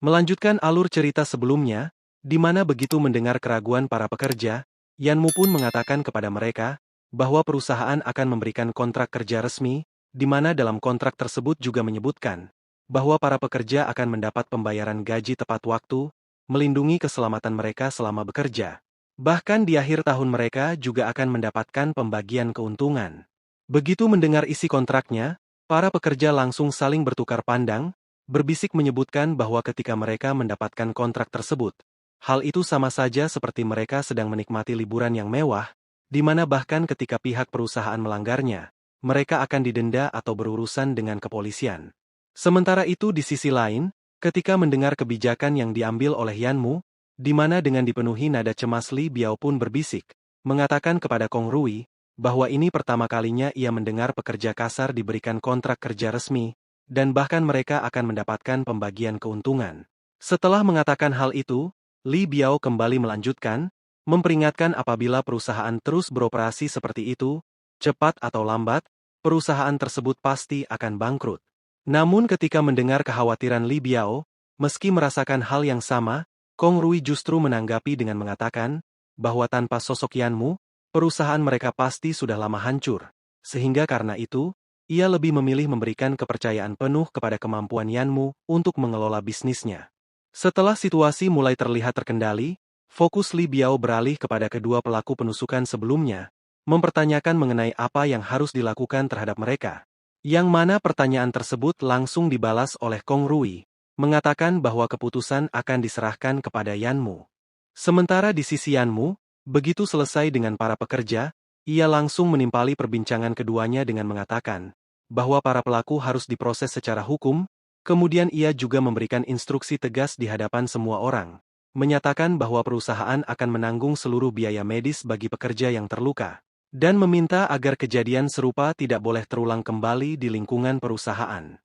Melanjutkan alur cerita sebelumnya, di mana begitu mendengar keraguan para pekerja, Yanmu pun mengatakan kepada mereka bahwa perusahaan akan memberikan kontrak kerja resmi, di mana dalam kontrak tersebut juga menyebutkan bahwa para pekerja akan mendapat pembayaran gaji tepat waktu, melindungi keselamatan mereka selama bekerja. Bahkan di akhir tahun mereka juga akan mendapatkan pembagian keuntungan. Begitu mendengar isi kontraknya, para pekerja langsung saling bertukar pandang, berbisik menyebutkan bahwa ketika mereka mendapatkan kontrak tersebut, hal itu sama saja seperti mereka sedang menikmati liburan yang mewah, di mana bahkan ketika pihak perusahaan melanggarnya, mereka akan didenda atau berurusan dengan kepolisian. Sementara itu di sisi lain, ketika mendengar kebijakan yang diambil oleh Yanmu, di mana dengan dipenuhi nada cemas Li Biao pun berbisik, mengatakan kepada Kong Rui, bahwa ini pertama kalinya ia mendengar pekerja kasar diberikan kontrak kerja resmi, dan bahkan mereka akan mendapatkan pembagian keuntungan. Setelah mengatakan hal itu, Li Biao kembali melanjutkan, memperingatkan apabila perusahaan terus beroperasi seperti itu, cepat atau lambat, perusahaan tersebut pasti akan bangkrut. Namun ketika mendengar kekhawatiran Li Biao, meski merasakan hal yang sama, Kong Rui justru menanggapi dengan mengatakan, bahwa tanpa sosok Yanmu, perusahaan mereka pasti sudah lama hancur. Sehingga karena itu, ia lebih memilih memberikan kepercayaan penuh kepada kemampuan Yanmu untuk mengelola bisnisnya. Setelah situasi mulai terlihat terkendali, fokus Li Biao beralih kepada kedua pelaku penusukan sebelumnya, mempertanyakan mengenai apa yang harus dilakukan terhadap mereka. Yang mana pertanyaan tersebut langsung dibalas oleh Kong Rui, mengatakan bahwa keputusan akan diserahkan kepada Yanmu. Sementara di sisi Yanmu, begitu selesai dengan para pekerja, ia langsung menimpali perbincangan keduanya dengan mengatakan bahwa para pelaku harus diproses secara hukum, kemudian ia juga memberikan instruksi tegas di hadapan semua orang, menyatakan bahwa perusahaan akan menanggung seluruh biaya medis bagi pekerja yang terluka, dan meminta agar kejadian serupa tidak boleh terulang kembali di lingkungan perusahaan.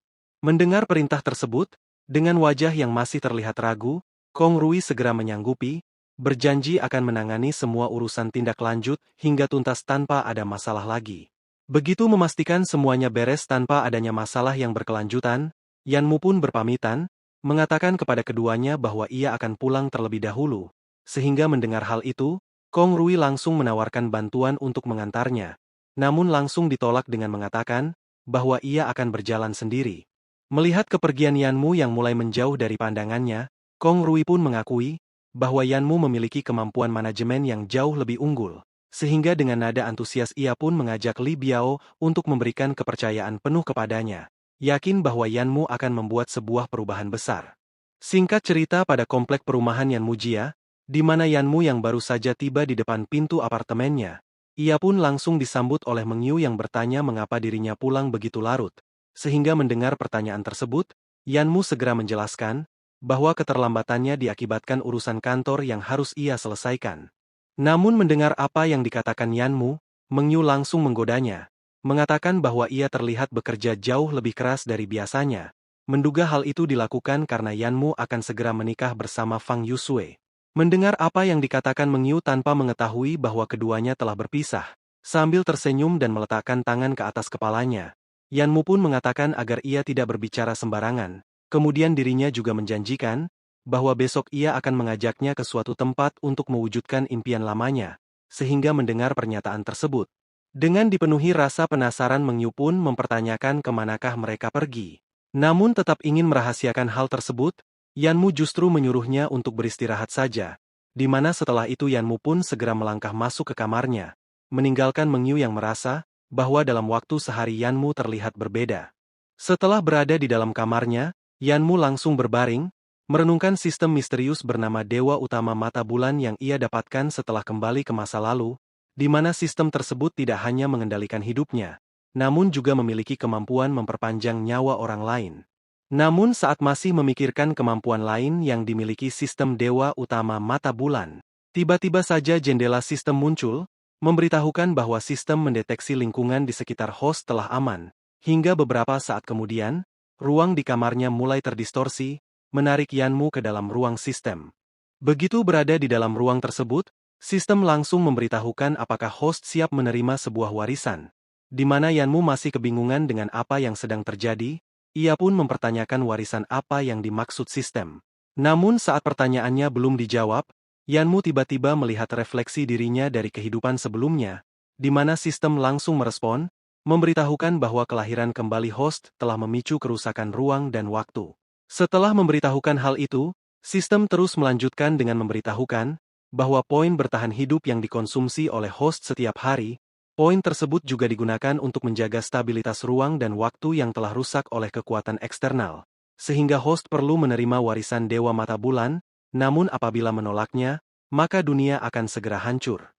Mendengar perintah tersebut, dengan wajah yang masih terlihat ragu, Kong Rui segera menyanggupi, berjanji akan menangani semua urusan tindak lanjut hingga tuntas tanpa ada masalah lagi. Begitu memastikan semuanya beres tanpa adanya masalah yang berkelanjutan, Yanmu pun berpamitan, mengatakan kepada keduanya bahwa ia akan pulang terlebih dahulu. Sehingga mendengar hal itu, Kong Rui langsung menawarkan bantuan untuk mengantarnya, namun langsung ditolak dengan mengatakan bahwa ia akan berjalan sendiri. Melihat kepergian Yanmu yang mulai menjauh dari pandangannya, Kong Rui pun mengakui bahwa Yanmu memiliki kemampuan manajemen yang jauh lebih unggul, sehingga dengan nada antusias ia pun mengajak Li Biao untuk memberikan kepercayaan penuh kepadanya, yakin bahwa Yanmu akan membuat sebuah perubahan besar. Singkat cerita pada komplek perumahan Yanmu Jia, di mana Yanmu yang baru saja tiba di depan pintu apartemennya, ia pun langsung disambut oleh Meng Yu yang bertanya mengapa dirinya pulang begitu larut, sehingga mendengar pertanyaan tersebut, Yanmu segera menjelaskan bahwa keterlambatannya diakibatkan urusan kantor yang harus ia selesaikan. Namun mendengar apa yang dikatakan Yanmu, Meng Yu langsung menggodanya, mengatakan bahwa ia terlihat bekerja jauh lebih keras dari biasanya, menduga hal itu dilakukan karena Yanmu akan segera menikah bersama Fang Yusue. Mendengar apa yang dikatakan Meng Yu tanpa mengetahui bahwa keduanya telah berpisah, sambil tersenyum dan meletakkan tangan ke atas kepalanya, Yanmu pun mengatakan agar ia tidak berbicara sembarangan. Kemudian dirinya juga menjanjikan bahwa besok ia akan mengajaknya ke suatu tempat untuk mewujudkan impian lamanya, sehingga mendengar pernyataan tersebut. Dengan dipenuhi rasa penasaran Meng Yu pun mempertanyakan kemanakah mereka pergi. Namun tetap ingin merahasiakan hal tersebut, Yanmu justru menyuruhnya untuk beristirahat saja, di mana setelah itu Yanmu pun segera melangkah masuk ke kamarnya, meninggalkan Meng Yu yang merasa bahwa dalam waktu sehari Yanmu terlihat berbeda. Setelah berada di dalam kamarnya, Yanmu langsung berbaring, merenungkan sistem misterius bernama Dewa Utama Mata Bulan yang ia dapatkan setelah kembali ke masa lalu, di mana sistem tersebut tidak hanya mengendalikan hidupnya, namun juga memiliki kemampuan memperpanjang nyawa orang lain. Namun saat masih memikirkan kemampuan lain yang dimiliki sistem Dewa Utama Mata Bulan, tiba-tiba saja jendela sistem muncul, memberitahukan bahwa sistem mendeteksi lingkungan di sekitar host telah aman, hingga beberapa saat kemudian, ruang di kamarnya mulai terdistorsi, menarik Yanmu ke dalam ruang sistem. Begitu berada di dalam ruang tersebut, sistem langsung memberitahukan apakah host siap menerima sebuah warisan. Di mana Yanmu masih kebingungan dengan apa yang sedang terjadi, ia pun mempertanyakan warisan apa yang dimaksud sistem. Namun saat pertanyaannya belum dijawab, Yanmu tiba-tiba melihat refleksi dirinya dari kehidupan sebelumnya, di mana sistem langsung merespon, memberitahukan bahwa kelahiran kembali host telah memicu kerusakan ruang dan waktu. Setelah memberitahukan hal itu, sistem terus melanjutkan dengan memberitahukan bahwa poin bertahan hidup yang dikonsumsi oleh host setiap hari, poin tersebut juga digunakan untuk menjaga stabilitas ruang dan waktu yang telah rusak oleh kekuatan eksternal, sehingga host perlu menerima warisan Dewa Mata Bulan, namun apabila menolaknya, maka dunia akan segera hancur.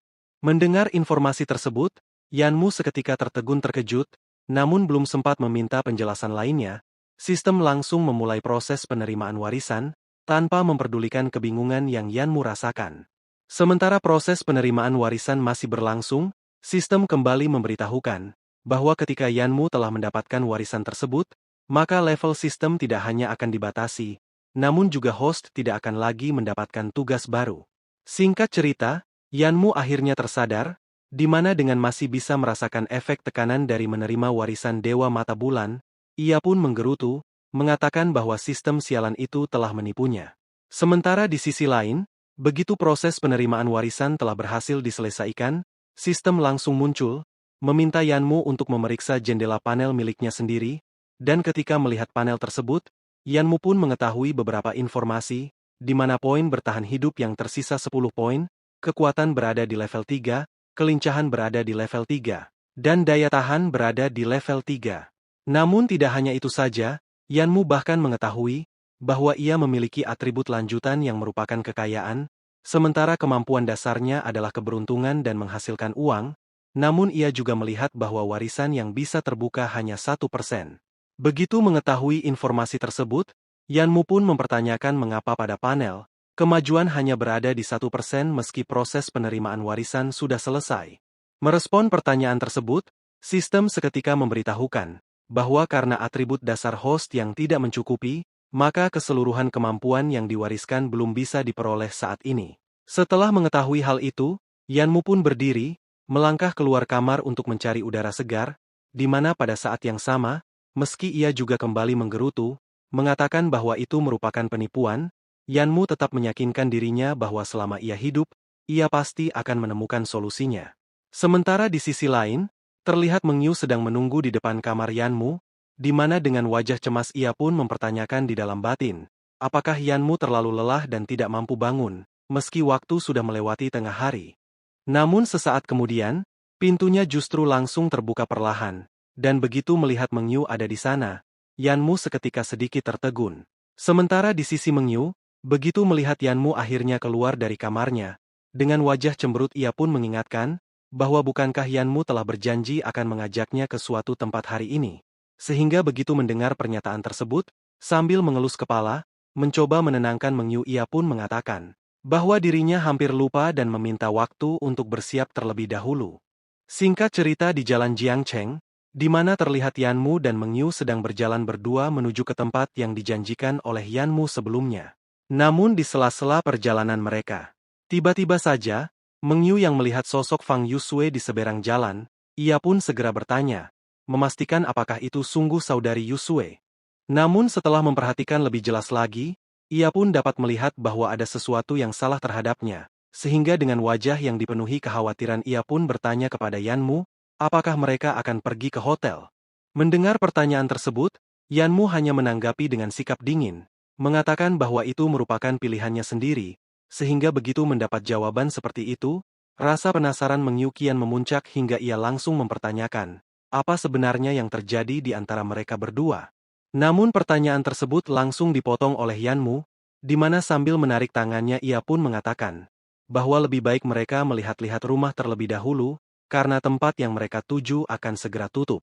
Mendengar informasi tersebut, Yanmu seketika tertegun terkejut, namun belum sempat meminta penjelasan lainnya, sistem langsung memulai proses penerimaan warisan, tanpa memperdulikan kebingungan yang Yanmu rasakan. Sementara proses penerimaan warisan masih berlangsung, sistem kembali memberitahukan bahwa ketika Yanmu telah mendapatkan warisan tersebut, maka level sistem tidak hanya akan dibatasi, namun juga host tidak akan lagi mendapatkan tugas baru. Singkat cerita, Yanmu akhirnya tersadar, di mana dengan masih bisa merasakan efek tekanan dari menerima warisan Dewa Mata Bulan, ia pun menggerutu, mengatakan bahwa sistem sialan itu telah menipunya. Sementara di sisi lain, begitu proses penerimaan warisan telah berhasil diselesaikan, sistem langsung muncul, meminta Yanmu untuk memeriksa jendela panel miliknya sendiri, dan ketika melihat panel tersebut, Yanmu pun mengetahui beberapa informasi, di mana poin bertahan hidup yang tersisa 10 poin, kekuatan berada di level 3, kelincahan berada di level 3, dan daya tahan berada di level 3. Namun tidak hanya itu saja, Yanmu bahkan mengetahui bahwa ia memiliki atribut lanjutan yang merupakan kekayaan, sementara kemampuan dasarnya adalah keberuntungan dan menghasilkan uang, namun ia juga melihat bahwa warisan yang bisa terbuka hanya 1%. Begitu mengetahui informasi tersebut, Yanmu pun mempertanyakan mengapa pada panel, kemajuan hanya berada di 1% meski proses penerimaan warisan sudah selesai. Merespon pertanyaan tersebut, sistem seketika memberitahukan bahwa karena atribut dasar host yang tidak mencukupi, maka keseluruhan kemampuan yang diwariskan belum bisa diperoleh saat ini. Setelah mengetahui hal itu, Yanmu pun berdiri, melangkah keluar kamar untuk mencari udara segar, di mana pada saat yang sama, meski ia juga kembali menggerutu, mengatakan bahwa itu merupakan penipuan, Yanmu tetap meyakinkan dirinya bahwa selama ia hidup, ia pasti akan menemukan solusinya. Sementara di sisi lain, terlihat Mengyu sedang menunggu di depan kamar Yanmu, di mana dengan wajah cemas ia pun mempertanyakan di dalam batin, apakah Yanmu terlalu lelah dan tidak mampu bangun, meski waktu sudah melewati tengah hari. Namun sesaat kemudian, pintunya justru langsung terbuka perlahan, dan begitu melihat Mengyu ada di sana, Yanmu seketika sedikit tertegun. Sementara di sisi Mengyu, begitu melihat Yanmu akhirnya keluar dari kamarnya, dengan wajah cemberut ia pun mengingatkan, bahwa bukankah Yanmu telah berjanji akan mengajaknya ke suatu tempat hari ini. Sehingga begitu mendengar pernyataan tersebut, sambil mengelus kepala, mencoba menenangkan Mengyu ia pun mengatakan, bahwa dirinya hampir lupa dan meminta waktu untuk bersiap terlebih dahulu. Singkat cerita di Jalan Jiangcheng, di mana terlihat Yanmu dan Mengyu sedang berjalan berdua menuju ke tempat yang dijanjikan oleh Yanmu sebelumnya. Namun di sela-sela perjalanan mereka, tiba-tiba saja, Mengyu yang melihat sosok Fang Yusue di seberang jalan, ia pun segera bertanya, memastikan apakah itu sungguh saudari Yusue. Namun setelah memperhatikan lebih jelas lagi, ia pun dapat melihat bahwa ada sesuatu yang salah terhadapnya, sehingga dengan wajah yang dipenuhi kekhawatiran ia pun bertanya kepada Yanmu, apakah mereka akan pergi ke hotel. Mendengar pertanyaan tersebut, Yanmu hanya menanggapi dengan sikap dingin, mengatakan bahwa itu merupakan pilihannya sendiri, sehingga begitu mendapat jawaban seperti itu, rasa penasaran Mengyu kian memuncak hingga ia langsung mempertanyakan, apa sebenarnya yang terjadi di antara mereka berdua. Namun pertanyaan tersebut langsung dipotong oleh Yanmu, di mana sambil menarik tangannya ia pun mengatakan, bahwa lebih baik mereka melihat-lihat rumah terlebih dahulu, karena tempat yang mereka tuju akan segera tutup.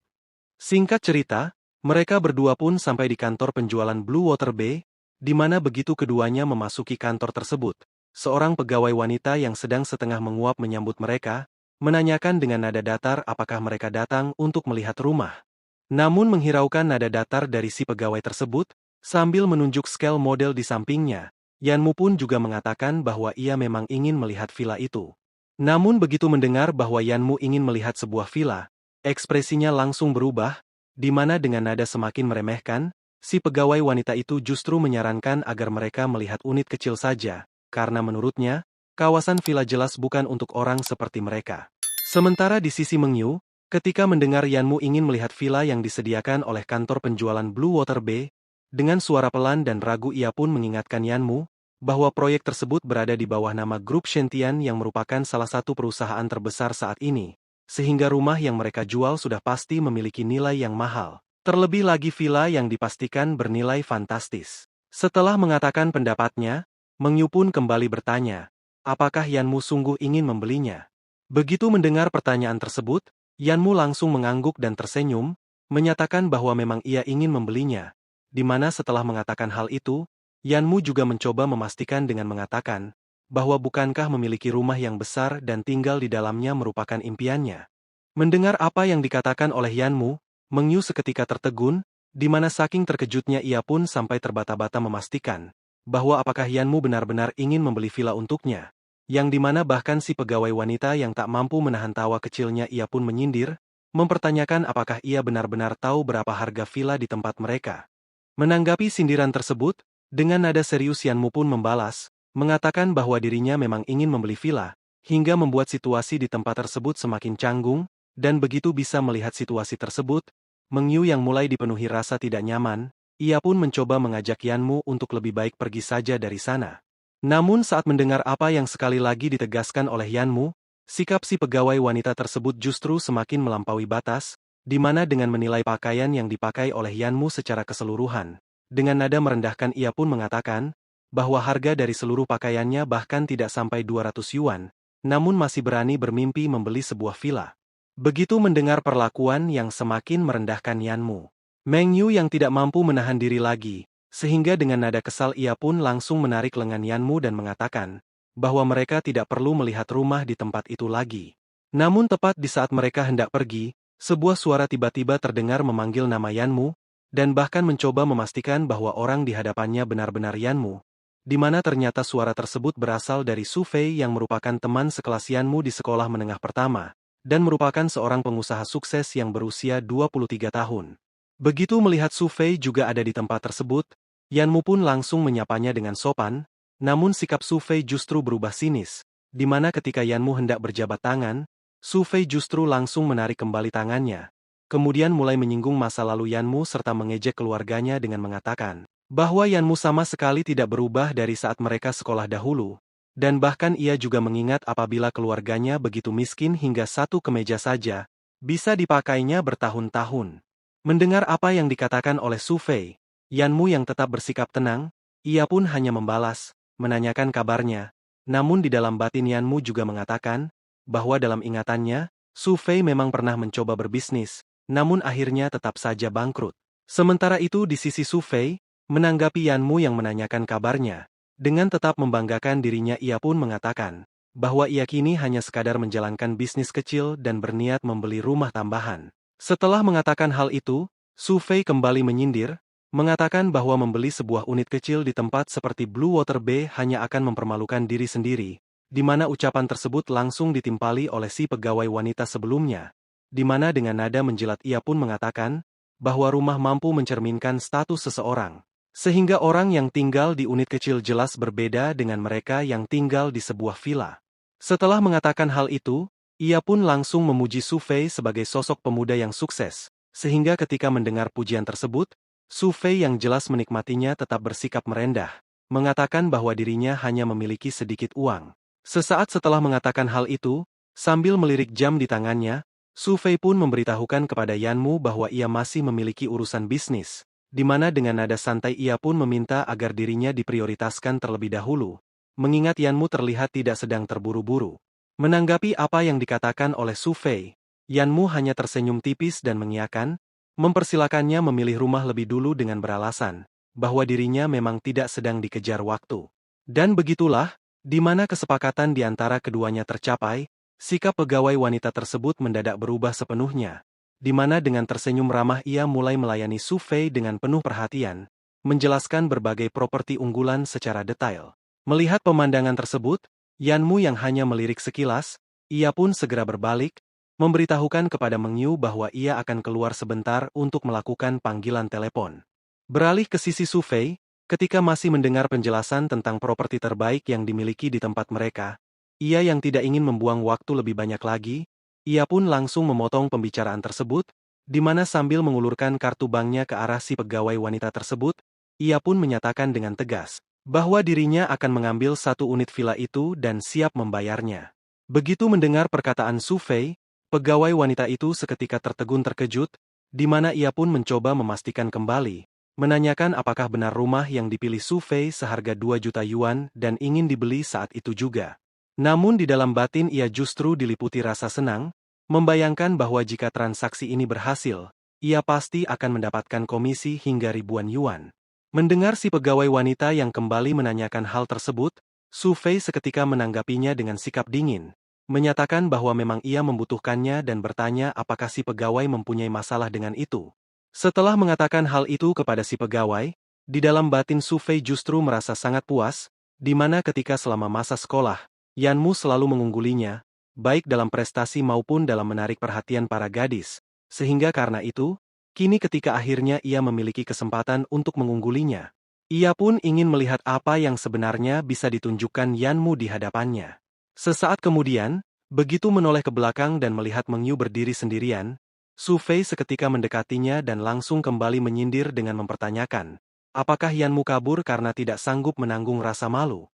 Singkat cerita, mereka berdua pun sampai di kantor penjualan Blue Water Bay, di mana begitu keduanya memasuki kantor tersebut, seorang pegawai wanita yang sedang setengah menguap menyambut mereka, menanyakan dengan nada datar apakah mereka datang untuk melihat rumah. Namun menghiraukan nada datar dari si pegawai tersebut, sambil menunjuk scale model di sampingnya, Yanmu pun juga mengatakan bahwa ia memang ingin melihat villa itu. Namun begitu mendengar bahwa Yanmu ingin melihat sebuah villa, ekspresinya langsung berubah, di mana dengan nada semakin meremehkan, si pegawai wanita itu justru menyarankan agar mereka melihat unit kecil saja, karena menurutnya, kawasan villa jelas bukan untuk orang seperti mereka. Sementara di sisi Meng Yu, ketika mendengar Yanmu ingin melihat villa yang disediakan oleh kantor penjualan Blue Water Bay, dengan suara pelan dan ragu ia pun mengingatkan Yanmu, bahwa proyek tersebut berada di bawah nama Grup Shantian yang merupakan salah satu perusahaan terbesar saat ini, sehingga rumah yang mereka jual sudah pasti memiliki nilai yang mahal. Terlebih lagi villa yang dipastikan bernilai fantastis. Setelah mengatakan pendapatnya, Meng Yu pun kembali bertanya, apakah Yanmu sungguh ingin membelinya? Begitu mendengar pertanyaan tersebut, Yanmu langsung mengangguk dan tersenyum, menyatakan bahwa memang ia ingin membelinya, di mana setelah mengatakan hal itu, Yanmu juga mencoba memastikan dengan mengatakan, bahwa bukankah memiliki rumah yang besar dan tinggal di dalamnya merupakan impiannya. Mendengar apa yang dikatakan oleh Yanmu, Meng Yu seketika tertegun, di mana saking terkejutnya ia pun sampai terbata-bata memastikan, bahwa apakah Yanmu benar-benar ingin membeli villa untuknya, yang dimana bahkan si pegawai wanita yang tak mampu menahan tawa kecilnya ia pun menyindir, mempertanyakan apakah ia benar-benar tahu berapa harga villa di tempat mereka. Menanggapi sindiran tersebut, dengan nada serius Yanmu pun membalas, mengatakan bahwa dirinya memang ingin membeli villa, hingga membuat situasi di tempat tersebut semakin canggung, dan begitu bisa melihat situasi tersebut, Meng Yu yang mulai dipenuhi rasa tidak nyaman, ia pun mencoba mengajak Yanmu untuk lebih baik pergi saja dari sana. Namun saat mendengar apa yang sekali lagi ditegaskan oleh Yanmu, sikap si pegawai wanita tersebut justru semakin melampaui batas, di mana dengan menilai pakaian yang dipakai oleh Yanmu secara keseluruhan, dengan nada merendahkan ia pun mengatakan, bahwa harga dari seluruh pakaiannya bahkan tidak sampai 200 yuan, namun masih berani bermimpi membeli sebuah villa. Begitu mendengar perlakuan yang semakin merendahkan Yanmu, Meng Yu yang tidak mampu menahan diri lagi, sehingga dengan nada kesal ia pun langsung menarik lengan Yanmu dan mengatakan, bahwa mereka tidak perlu melihat rumah di tempat itu lagi. Namun tepat di saat mereka hendak pergi, sebuah suara tiba-tiba terdengar memanggil nama Yanmu, dan bahkan mencoba memastikan bahwa orang di hadapannya benar-benar Yanmu, di mana ternyata suara tersebut berasal dari Su Fei yang merupakan teman sekelas Yanmu di sekolah menengah pertama, dan merupakan seorang pengusaha sukses yang berusia 23 tahun. Begitu melihat Su Fei juga ada di tempat tersebut, Yanmu pun langsung menyapanya dengan sopan, namun sikap Su Fei justru berubah sinis, di mana ketika Yanmu hendak berjabat tangan, Su Fei justru langsung menarik kembali tangannya, kemudian mulai menyinggung masa lalu Yanmu serta mengejek keluarganya dengan mengatakan, bahwa Yanmu sama sekali tidak berubah dari saat mereka sekolah dahulu, dan bahkan ia juga mengingat apabila keluarganya begitu miskin hingga satu kemeja saja, bisa dipakainya bertahun-tahun. Mendengar apa yang dikatakan oleh Su Fei, Yanmu yang tetap bersikap tenang, ia pun hanya membalas, menanyakan kabarnya, namun di dalam batin Yanmu juga mengatakan, bahwa dalam ingatannya, Su Fei memang pernah mencoba berbisnis, namun akhirnya tetap saja bangkrut. Sementara itu di sisi Su Fei, menanggapi Yanmu yang menanyakan kabarnya, dengan tetap membanggakan dirinya ia pun mengatakan, bahwa ia kini hanya sekadar menjalankan bisnis kecil dan berniat membeli rumah tambahan. Setelah mengatakan hal itu, Su Fei kembali menyindir, mengatakan bahwa membeli sebuah unit kecil di tempat seperti Blue Water Bay hanya akan mempermalukan diri sendiri, di mana ucapan tersebut langsung ditimpali oleh si pegawai wanita sebelumnya, di mana dengan nada menjilat ia pun mengatakan, bahwa rumah mampu mencerminkan status seseorang. Sehingga orang yang tinggal di unit kecil jelas berbeda dengan mereka yang tinggal di sebuah villa. Setelah mengatakan hal itu, ia pun langsung memuji Su Fei sebagai sosok pemuda yang sukses, sehingga ketika mendengar pujian tersebut, Su Fei yang jelas menikmatinya tetap bersikap merendah, mengatakan bahwa dirinya hanya memiliki sedikit uang. Sesaat setelah mengatakan hal itu, sambil melirik jam di tangannya, Su Fei pun memberitahukan kepada Yanmu bahwa ia masih memiliki urusan bisnis, di mana dengan nada santai ia pun meminta agar dirinya diprioritaskan terlebih dahulu, mengingat Yanmu terlihat tidak sedang terburu-buru. Menanggapi apa yang dikatakan oleh Su Fei, Yanmu hanya tersenyum tipis dan mengiyakan, mempersilakannya memilih rumah lebih dulu dengan beralasan, bahwa dirinya memang tidak sedang dikejar waktu. Dan begitulah, di mana kesepakatan di antara keduanya tercapai, sikap pegawai wanita tersebut mendadak berubah sepenuhnya, di mana dengan tersenyum ramah ia mulai melayani Su Fei dengan penuh perhatian, menjelaskan berbagai properti unggulan secara detail. Melihat pemandangan tersebut, Yanmu yang hanya melirik sekilas, ia pun segera berbalik, memberitahukan kepada Meng Yu bahwa ia akan keluar sebentar untuk melakukan panggilan telepon. Beralih ke sisi Su Fei, ketika masih mendengar penjelasan tentang properti terbaik yang dimiliki di tempat mereka, ia yang tidak ingin membuang waktu lebih banyak lagi, ia pun langsung memotong pembicaraan tersebut, di mana sambil mengulurkan kartu banknya ke arah si pegawai wanita tersebut, ia pun menyatakan dengan tegas bahwa dirinya akan mengambil satu unit villa itu dan siap membayarnya. Begitu mendengar perkataan Su Fei, pegawai wanita itu seketika tertegun terkejut, di mana ia pun mencoba memastikan kembali, menanyakan apakah benar rumah yang dipilih Su Fei seharga 2 juta yuan dan ingin dibeli saat itu juga. Namun di dalam batin ia justru diliputi rasa senang, membayangkan bahwa jika transaksi ini berhasil, ia pasti akan mendapatkan komisi hingga ribuan yuan. Mendengar si pegawai wanita yang kembali menanyakan hal tersebut, Su Fei seketika menanggapinya dengan sikap dingin, menyatakan bahwa memang ia membutuhkannya dan bertanya apakah si pegawai mempunyai masalah dengan itu. Setelah mengatakan hal itu kepada si pegawai, di dalam batin Su Fei justru merasa sangat puas, di mana ketika selama masa sekolah, Yanmu selalu mengunggulinya, baik dalam prestasi maupun dalam menarik perhatian para gadis, sehingga karena itu, kini ketika akhirnya ia memiliki kesempatan untuk mengunggulinya, ia pun ingin melihat apa yang sebenarnya bisa ditunjukkan Yanmu di hadapannya. Sesaat kemudian, begitu menoleh ke belakang dan melihat Meng Yu berdiri sendirian, Su Fei seketika mendekatinya dan langsung kembali menyindir dengan mempertanyakan, apakah Yanmu kabur karena tidak sanggup menanggung rasa malu?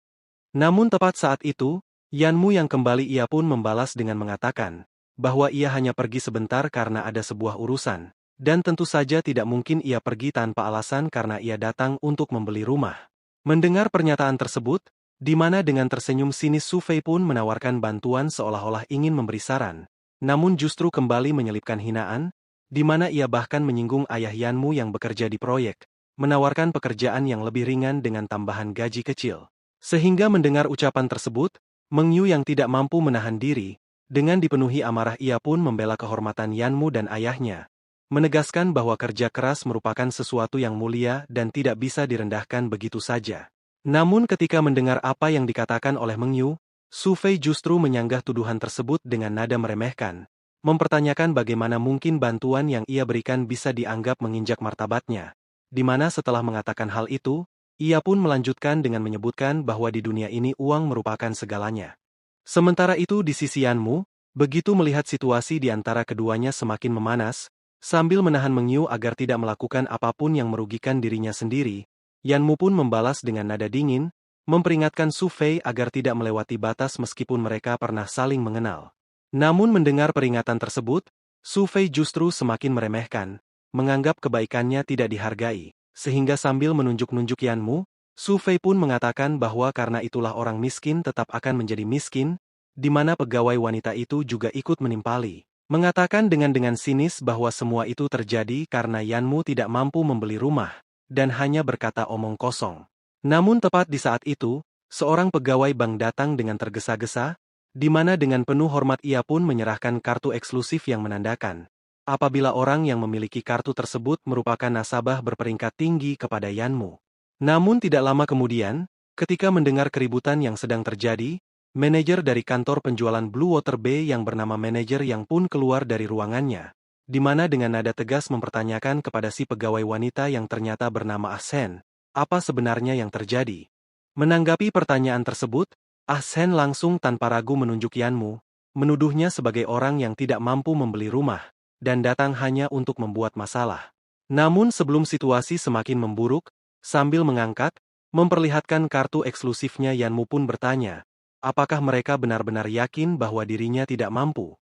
Namun tepat saat itu, Yanmu yang kembali ia pun membalas dengan mengatakan, bahwa ia hanya pergi sebentar karena ada sebuah urusan. Dan tentu saja tidak mungkin ia pergi tanpa alasan karena ia datang untuk membeli rumah. Mendengar pernyataan tersebut, di mana dengan tersenyum sinis Su Fei pun menawarkan bantuan seolah-olah ingin memberi saran, namun justru kembali menyelipkan hinaan, di mana ia bahkan menyinggung ayah Yanmu yang bekerja di proyek, menawarkan pekerjaan yang lebih ringan dengan tambahan gaji kecil. Sehingga mendengar ucapan tersebut, Meng Yu yang tidak mampu menahan diri, dengan dipenuhi amarah ia pun membela kehormatan Yanmu dan ayahnya, menegaskan bahwa kerja keras merupakan sesuatu yang mulia dan tidak bisa direndahkan begitu saja. Namun ketika mendengar apa yang dikatakan oleh Meng Yu, Su Fei justru menyanggah tuduhan tersebut dengan nada meremehkan, mempertanyakan bagaimana mungkin bantuan yang ia berikan bisa dianggap menginjak martabatnya, di mana setelah mengatakan hal itu, ia pun melanjutkan dengan menyebutkan bahwa di dunia ini uang merupakan segalanya. Sementara itu di sisi Yanmu, begitu melihat situasi di antara keduanya semakin memanas, sambil menahan Meng Yu agar tidak melakukan apapun yang merugikan dirinya sendiri, Yanmu pun membalas dengan nada dingin, memperingatkan Su Fei agar tidak melewati batas meskipun mereka pernah saling mengenal. Namun mendengar peringatan tersebut, Su Fei justru semakin meremehkan, menganggap kebaikannya tidak dihargai, sehingga sambil menunjuk-nunjuk Yanmu, Su Fei pun mengatakan bahwa karena itulah orang miskin tetap akan menjadi miskin, di mana pegawai wanita itu juga ikut menimpali. Mengatakan dengan sinis bahwa semua itu terjadi karena Yanmu tidak mampu membeli rumah, dan hanya berkata omong kosong. Namun tepat di saat itu, seorang pegawai bank datang dengan tergesa-gesa, di mana dengan penuh hormat ia pun menyerahkan kartu eksklusif yang menandakan, apabila orang yang memiliki kartu tersebut merupakan nasabah berperingkat tinggi kepada Yanmu. Namun tidak lama kemudian, ketika mendengar keributan yang sedang terjadi, manajer dari kantor penjualan Blue Water Bay yang bernama manajer yang pun keluar dari ruangannya, di mana dengan nada tegas mempertanyakan kepada si pegawai wanita yang ternyata bernama Ah Sen, apa sebenarnya yang terjadi. Menanggapi pertanyaan tersebut, Ah Sen langsung tanpa ragu menunjuk Yanmu, menuduhnya sebagai orang yang tidak mampu membeli rumah, dan datang hanya untuk membuat masalah. Namun sebelum situasi semakin memburuk, sambil mengangkat, memperlihatkan kartu eksklusifnya Yanmu pun bertanya, apakah mereka benar-benar yakin bahwa dirinya tidak mampu?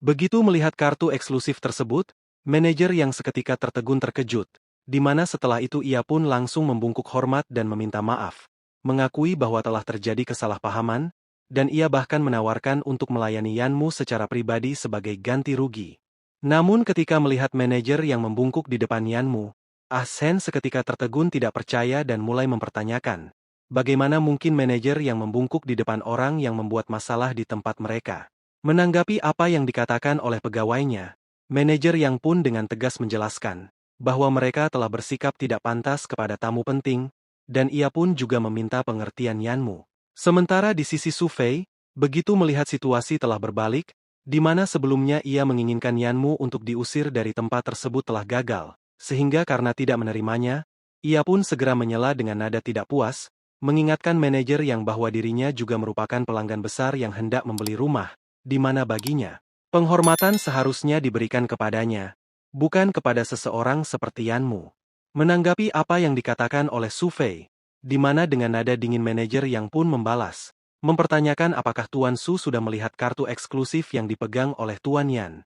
Begitu melihat kartu eksklusif tersebut, manajer yang seketika tertegun terkejut, di mana setelah itu ia pun langsung membungkuk hormat dan meminta maaf, mengakui bahwa telah terjadi kesalahpahaman, dan ia bahkan menawarkan untuk melayani Yanmu secara pribadi sebagai ganti rugi. Namun ketika melihat manajer yang membungkuk di depan Yanmu, Ah Sen seketika tertegun tidak percaya dan mulai mempertanyakan, bagaimana mungkin manajer yang membungkuk di depan orang yang membuat masalah di tempat mereka? Menanggapi apa yang dikatakan oleh pegawainya, manajer yang pun dengan tegas menjelaskan bahwa mereka telah bersikap tidak pantas kepada tamu penting, dan ia pun juga meminta pengertian Yanmu. Sementara di sisi Su Fei, begitu melihat situasi telah berbalik, di mana sebelumnya ia menginginkan Yanmu untuk diusir dari tempat tersebut telah gagal, sehingga karena tidak menerimanya, Ia pun segera menyela dengan nada tidak puas, mengingatkan manajer yang bahwa dirinya juga merupakan pelanggan besar yang hendak membeli rumah, di mana baginya penghormatan seharusnya diberikan kepadanya, bukan kepada seseorang seperti Yanmu. Menanggapi apa yang dikatakan oleh Su Fei, di mana dengan nada dingin manajer yang pun membalas, mempertanyakan apakah Tuan Su sudah melihat kartu eksklusif yang dipegang oleh Tuan Yan.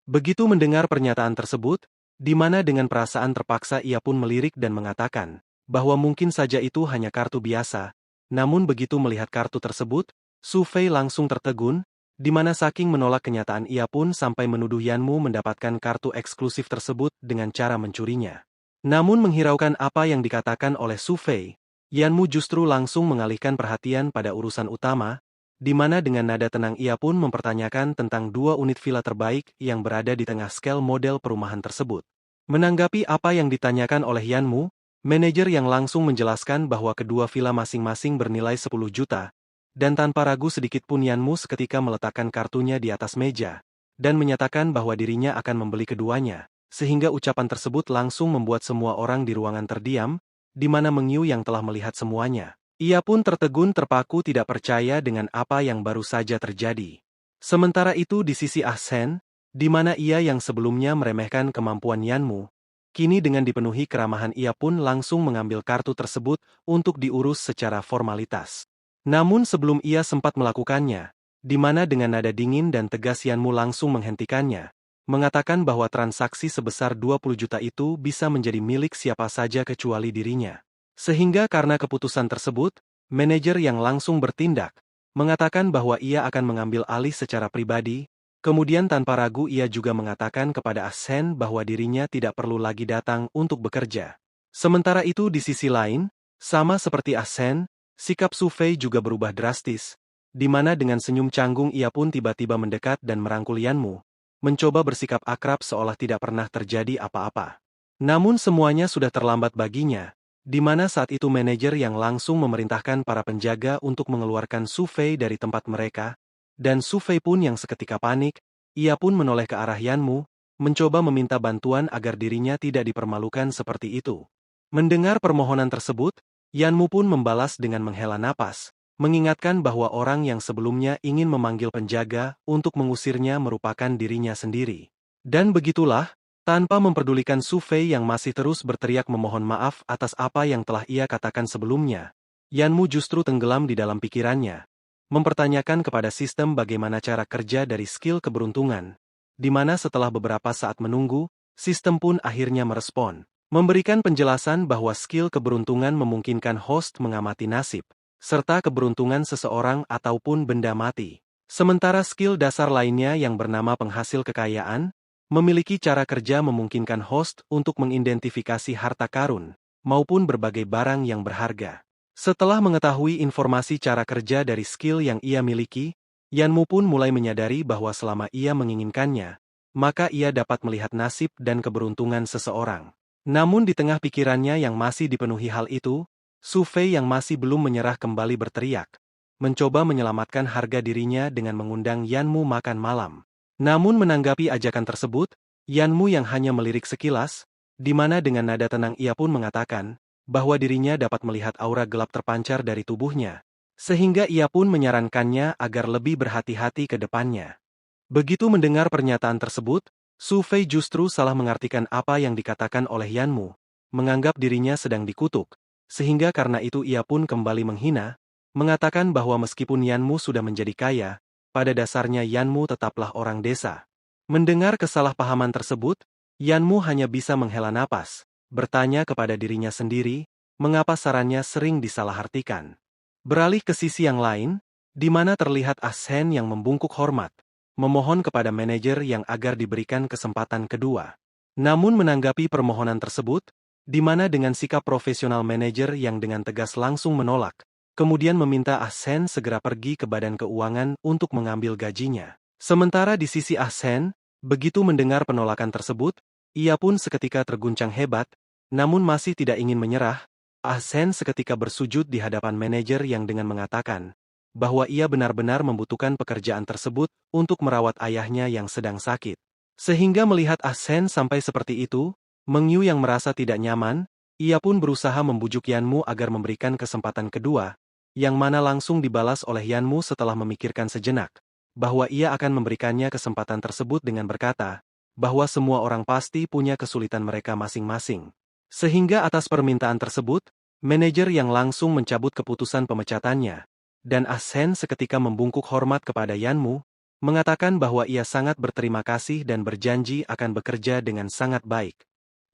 Begitu mendengar pernyataan tersebut, di mana dengan perasaan terpaksa ia pun melirik dan mengatakan, bahwa mungkin saja itu hanya kartu biasa, namun begitu melihat kartu tersebut, Su Fei langsung tertegun, di mana saking menolak kenyataan ia pun sampai menuduh Yanmu mendapatkan kartu eksklusif tersebut dengan cara mencurinya. Namun menghiraukan apa yang dikatakan oleh Su Fei, Yanmu justru langsung mengalihkan perhatian pada urusan utama, di mana dengan nada tenang ia pun mempertanyakan tentang 2 unit villa terbaik yang berada di tengah skala model perumahan tersebut. Menanggapi apa yang ditanyakan oleh Yanmu, manajer yang langsung menjelaskan bahwa kedua villa masing-masing bernilai 10 juta, dan tanpa ragu sedikit pun Yanmu seketika meletakkan kartunya di atas meja, dan menyatakan bahwa dirinya akan membeli keduanya, sehingga ucapan tersebut langsung membuat semua orang di ruangan terdiam, di mana Meng Yu yang telah melihat semuanya. Ia pun tertegun terpaku tidak percaya dengan apa yang baru saja terjadi. Sementara itu di sisi Ah Sen, di mana ia yang sebelumnya meremehkan kemampuan Yanmu, kini dengan dipenuhi keramahan ia pun langsung mengambil kartu tersebut untuk diurus secara formalitas. Namun sebelum ia sempat melakukannya, di mana dengan nada dingin dan tegas Yanmu langsung menghentikannya, mengatakan bahwa transaksi sebesar 20 juta itu bisa menjadi milik siapa saja kecuali dirinya. Sehingga karena keputusan tersebut, manajer yang langsung bertindak, mengatakan bahwa ia akan mengambil alih secara pribadi, kemudian tanpa ragu ia juga mengatakan kepada Ah Sen bahwa dirinya tidak perlu lagi datang untuk bekerja. Sementara itu di sisi lain, sama seperti Ah Sen, sikap Su Fei juga berubah drastis, di mana dengan senyum canggung ia pun tiba-tiba mendekat dan merangkul Yanmu, mencoba bersikap akrab seolah tidak pernah terjadi apa-apa. Namun semuanya sudah terlambat baginya, di mana saat itu manajer yang langsung memerintahkan para penjaga untuk mengeluarkan Su Fei dari tempat mereka, dan Su Fei pun yang seketika panik, ia pun menoleh ke arah Yanmu, mencoba meminta bantuan agar dirinya tidak dipermalukan seperti itu. Mendengar permohonan tersebut, Yanmu pun membalas dengan menghela napas, mengingatkan bahwa orang yang sebelumnya ingin memanggil penjaga untuk mengusirnya merupakan dirinya sendiri. Dan begitulah, tanpa memperdulikan Su Fei yang masih terus berteriak memohon maaf atas apa yang telah ia katakan sebelumnya, Yanmu justru tenggelam di dalam pikirannya, mempertanyakan kepada sistem bagaimana cara kerja dari skill keberuntungan, di mana setelah beberapa saat menunggu, sistem pun akhirnya merespon, memberikan penjelasan bahwa skill keberuntungan memungkinkan host mengamati nasib, serta keberuntungan seseorang ataupun benda mati. Sementara skill dasar lainnya yang bernama penghasil kekayaan, memiliki cara kerja memungkinkan host untuk mengidentifikasi harta karun, maupun berbagai barang yang berharga. Setelah mengetahui informasi cara kerja dari skill yang ia miliki, Yanmu pun mulai menyadari bahwa selama ia menginginkannya, maka ia dapat melihat nasib dan keberuntungan seseorang. Namun di tengah pikirannya yang masih dipenuhi hal itu, Su Fei yang masih belum menyerah kembali berteriak, mencoba menyelamatkan harga dirinya dengan mengundang Yanmu makan malam. Namun menanggapi ajakan tersebut, Yanmu yang hanya melirik sekilas, di mana dengan nada tenang ia pun mengatakan, bahwa dirinya dapat melihat aura gelap terpancar dari tubuhnya, sehingga ia pun menyarankannya agar lebih berhati-hati ke depannya. Begitu mendengar pernyataan tersebut, Su Fei justru salah mengartikan apa yang dikatakan oleh Yanmu, menganggap dirinya sedang dikutuk, sehingga karena itu ia pun kembali menghina, mengatakan bahwa meskipun Yanmu sudah menjadi kaya, pada dasarnya Yanmu tetaplah orang desa. Mendengar kesalahpahaman tersebut, Yanmu hanya bisa menghela napas, bertanya kepada dirinya sendiri, mengapa sarannya sering disalahartikan. Beralih ke sisi yang lain, di mana terlihat Ah Sen yang membungkuk hormat, memohon kepada manajer yang agar diberikan kesempatan kedua. Namun menanggapi permohonan tersebut, di mana dengan sikap profesional manajer yang dengan tegas langsung menolak, kemudian meminta Ah Sen segera pergi ke badan keuangan untuk mengambil gajinya. Sementara di sisi Ah Sen, begitu mendengar penolakan tersebut, ia pun seketika terguncang hebat, namun masih tidak ingin menyerah. Ah Sen seketika bersujud di hadapan manajer yang dengan mengatakan bahwa ia benar-benar membutuhkan pekerjaan tersebut untuk merawat ayahnya yang sedang sakit. Sehingga melihat Ah Sen sampai seperti itu, Meng Yu yang merasa tidak nyaman, Ia pun berusaha membujuk Yanmu agar memberikan kesempatan kedua, yang mana langsung dibalas oleh Yanmu setelah memikirkan sejenak, bahwa ia akan memberikannya kesempatan tersebut dengan berkata, bahwa semua orang pasti punya kesulitan mereka masing-masing. Sehingga atas permintaan tersebut, manajer yang langsung mencabut keputusan pemecatannya, dan Ah Sen seketika membungkuk hormat kepada Yanmu, mengatakan bahwa ia sangat berterima kasih dan berjanji akan bekerja dengan sangat baik.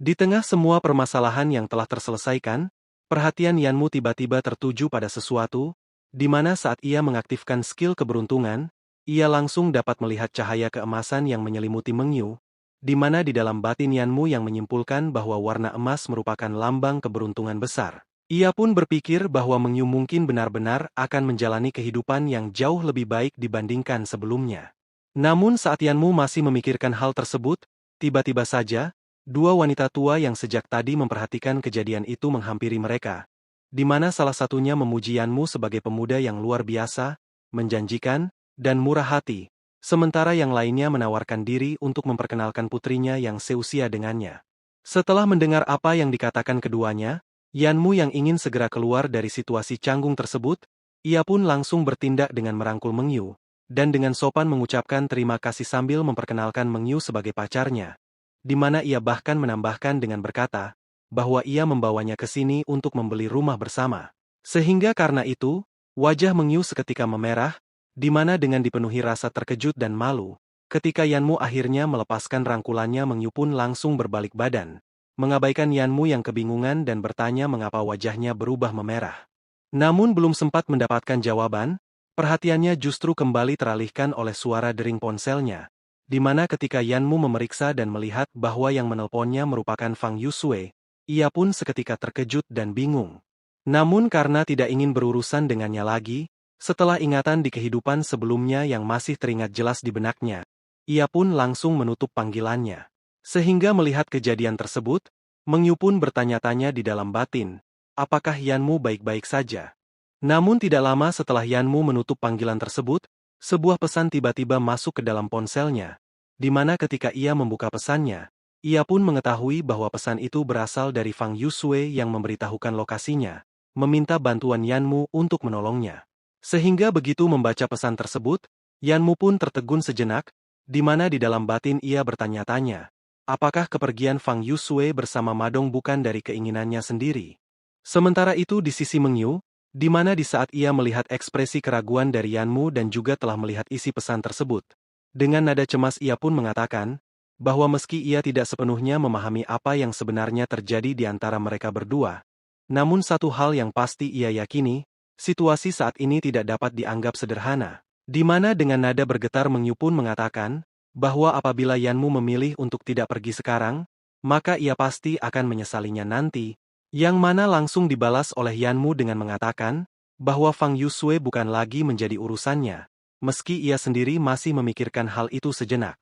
Di tengah semua permasalahan yang telah terselesaikan, perhatian Yanmu tiba-tiba tertuju pada sesuatu, di mana saat ia mengaktifkan skill keberuntungan, ia langsung dapat melihat cahaya keemasan yang menyelimuti Mengyu, di mana di dalam batin Yanmu yang menyimpulkan bahwa warna emas merupakan lambang keberuntungan besar. Ia pun berpikir bahwa Mengyu mungkin benar-benar akan menjalani kehidupan yang jauh lebih baik dibandingkan sebelumnya. Namun saat Yanmu masih memikirkan hal tersebut, tiba-tiba saja, dua wanita tua yang sejak tadi memperhatikan kejadian itu menghampiri mereka, di mana salah satunya memuji Yanmu sebagai pemuda yang luar biasa, menjanjikan, dan murah hati, sementara yang lainnya menawarkan diri untuk memperkenalkan putrinya yang seusia dengannya. Setelah mendengar apa yang dikatakan keduanya, Yanmu yang ingin segera keluar dari situasi canggung tersebut, ia pun langsung bertindak dengan merangkul Mengyu, dan dengan sopan mengucapkan terima kasih sambil memperkenalkan Mengyu sebagai pacarnya, di mana ia bahkan menambahkan dengan berkata, bahwa ia membawanya ke sini untuk membeli rumah bersama. Sehingga karena itu, wajah Mengyu seketika memerah, di mana dengan dipenuhi rasa terkejut dan malu, ketika Yanmu akhirnya melepaskan rangkulannya Mengyu pun langsung berbalik badan, mengabaikan Yanmu yang kebingungan dan bertanya mengapa wajahnya berubah memerah. Namun belum sempat mendapatkan jawaban, perhatiannya justru kembali teralihkan oleh suara dering ponselnya, di mana ketika Yanmu memeriksa dan melihat bahwa yang menelponnya merupakan Fang Yusue, ia pun seketika terkejut dan bingung. Namun karena tidak ingin berurusan dengannya lagi, setelah ingatan di kehidupan sebelumnya yang masih teringat jelas di benaknya, ia pun langsung menutup panggilannya. Sehingga melihat kejadian tersebut, Mengyu pun bertanya-tanya di dalam batin, apakah Yanmu baik-baik saja? Namun tidak lama setelah Yanmu menutup panggilan tersebut, sebuah pesan tiba-tiba masuk ke dalam ponselnya, di mana ketika ia membuka pesannya, ia pun mengetahui bahwa pesan itu berasal dari Fang Yusue yang memberitahukan lokasinya, meminta bantuan Yanmu untuk menolongnya. Sehingga begitu membaca pesan tersebut, Yanmu pun tertegun sejenak, di mana di dalam batin ia bertanya-tanya, apakah kepergian Fang Yusue bersama Madong bukan dari keinginannya sendiri? Sementara itu di sisi Mengyu, di mana di saat ia melihat ekspresi keraguan dari Yanmu dan juga telah melihat isi pesan tersebut, dengan nada cemas ia pun mengatakan, bahwa meski ia tidak sepenuhnya memahami apa yang sebenarnya terjadi di antara mereka berdua, namun satu hal yang pasti ia yakini, situasi saat ini tidak dapat dianggap sederhana, di mana dengan nada bergetar Mengyu pun mengatakan, bahwa apabila Yanmu memilih untuk tidak pergi sekarang, maka ia pasti akan menyesalinya nanti, yang mana langsung dibalas oleh Yanmu dengan mengatakan, bahwa Fang Yusue bukan lagi menjadi urusannya, meski ia sendiri masih memikirkan hal itu sejenak.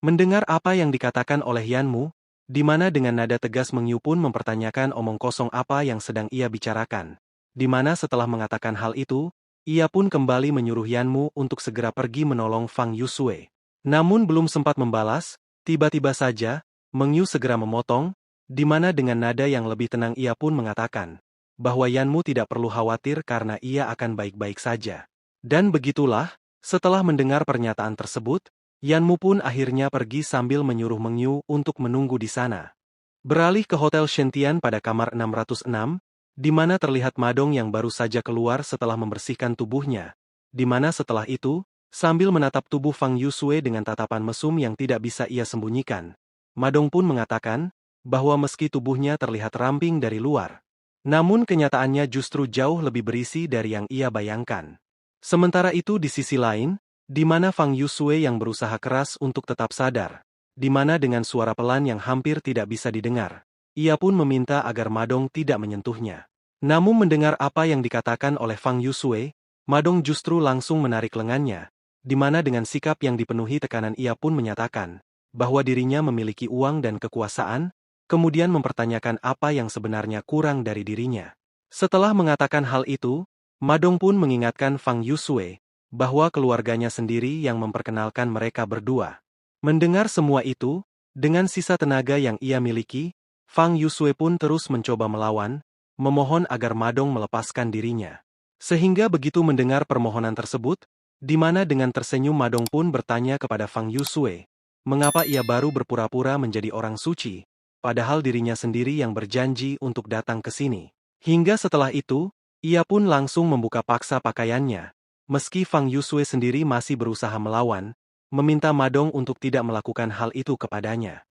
Mendengar apa yang dikatakan oleh Yanmu, di mana dengan nada tegas Mengyu pun mempertanyakan omong kosong apa yang sedang ia bicarakan, di mana setelah mengatakan hal itu, ia pun kembali menyuruh Yanmu untuk segera pergi menolong Fang Yusue. Namun belum sempat membalas, tiba-tiba saja, Mengyu segera memotong, di mana dengan nada yang lebih tenang ia pun mengatakan, bahwa Yanmu tidak perlu khawatir karena ia akan baik-baik saja. Dan begitulah, setelah mendengar pernyataan tersebut, Yanmu pun akhirnya pergi sambil menyuruh Mengyu untuk menunggu di sana. Beralih ke Hotel Shantian pada kamar 606, di mana terlihat Madong yang baru saja keluar setelah membersihkan tubuhnya, di mana setelah itu, sambil menatap tubuh Fang Yusue dengan tatapan mesum yang tidak bisa ia sembunyikan, Madong pun mengatakan, bahwa meski tubuhnya terlihat ramping dari luar, namun kenyataannya justru jauh lebih berisi dari yang ia bayangkan. Sementara itu di sisi lain, di mana Fang Yusue yang berusaha keras untuk tetap sadar, di mana dengan suara pelan yang hampir tidak bisa didengar, ia pun meminta agar Madong tidak menyentuhnya. Namun mendengar apa yang dikatakan oleh Fang Yusue, Madong justru langsung menarik lengannya, di mana dengan sikap yang dipenuhi tekanan ia pun menyatakan, bahwa dirinya memiliki uang dan kekuasaan, kemudian mempertanyakan apa yang sebenarnya kurang dari dirinya. Setelah mengatakan hal itu, Madong pun mengingatkan Fang Yusue, bahwa keluarganya sendiri yang memperkenalkan mereka berdua. Mendengar semua itu, dengan sisa tenaga yang ia miliki, Fang Yusue pun terus mencoba melawan, memohon agar Madong melepaskan dirinya. Sehingga begitu mendengar permohonan tersebut, di mana dengan tersenyum Madong pun bertanya kepada Fang Yusue, mengapa ia baru berpura-pura menjadi orang suci, padahal dirinya sendiri yang berjanji untuk datang ke sini. Hingga setelah itu, ia pun langsung membuka paksa pakaiannya. Meski Fang Yusue sendiri masih berusaha melawan, meminta Madong untuk tidak melakukan hal itu kepadanya.